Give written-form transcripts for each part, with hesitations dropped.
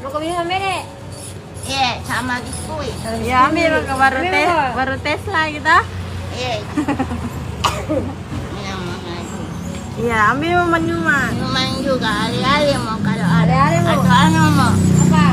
Mau ke minum Dek? Iya, sama biskuit. Ya ambil baru tes lah kita. Iya. Minuman lagi. Iya ambil minuman. Minuman juga hari-hari mau kalau ada. Hari-hari mau. Atau anu mau. Apa?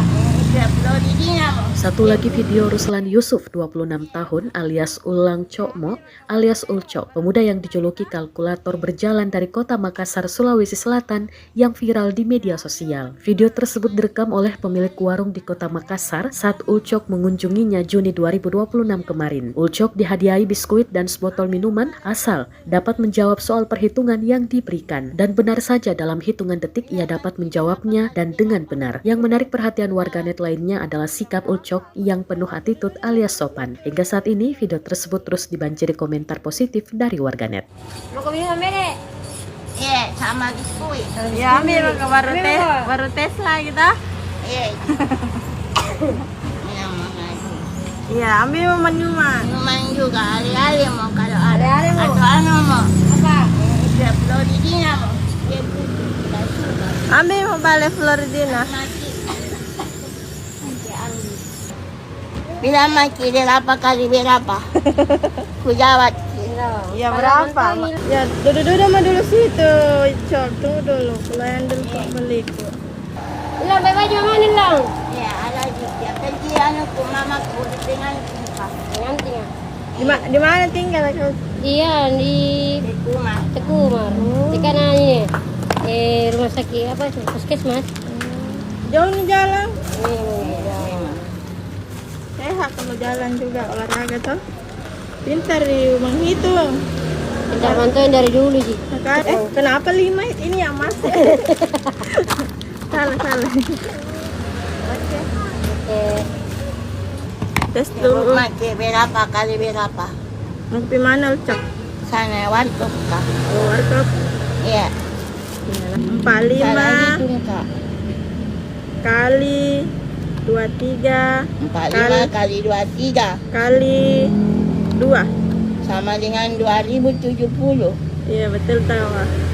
Floridina mau. Satu lagi video Ruslan Yusuf, 26 tahun, alias Ulang Cokmo, alias Ulcok. Pemuda yang dijuluki kalkulator berjalan dari kota Makassar, Sulawesi Selatan yang viral di media sosial. Video tersebut direkam oleh pemilik warung di kota Makassar saat Ulcok mengunjunginya Juni 2026 kemarin. Ulcok dihadiahi biskuit dan sebotol minuman asal dapat menjawab soal perhitungan yang diberikan. Dan benar saja dalam hitungan detik ia dapat menjawabnya dan dengan benar. Yang menarik perhatian warganet lainnya adalah sikap Ulcok yang penuh attitude alias sopan. Hingga saat ini video tersebut terus dibanjiri komentar positif dari warganet. Mau ke minum Dek? Iya, sama biskuit. Ya ambil baru tes lah kita. Iya. Minuman lagi. Iya ambil minuman. Minuman juga hari-hari mau kalau ada. Hari-hari mau. Atau anu mau. Apa? Floridina mau. Dia putih, tidak suka. Ambil balik Floridina. Maki. Bila maki berapa kali berapa? Ku jawab. Ya berapa? Ya duduk sama dulu situ. Cok tunggu dulu. Kalian dulu kok beli. Lang, baju mana Lang? Ya, ada juga. Pergi anu ku mama ku dengan kita. Tinggal. Di mana tinggal kau? Iya di Di rumah. Tekumar. Di kanan ini. Rumah sakit apa? Puskesmas. Jauh nih jalan. Ini. Sehat kalau jalan juga olahraga tuh. Pintar di menghitung. Kita mantauin dari dulu sih. Kenapa 5? Ini yang mas. salah. Tes dulu. Maki berapa kali berapa? Mau ke mana Ulcok? Sana warkop kah? Warkop. Iya. 45 Hitung kak. kali 23 45 kali 23 kali 2. sama dengan 2070. Iya betul tahu.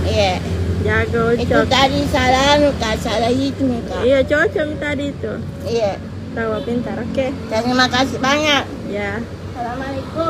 Iya. Jago Itu Ulcok. tadi salah anu kak, salah hitung kak. Iya cocok tadi itu. Iya. Tahu pintar. Oke. Terima kasih banyak. Ya. Assalamualaikum.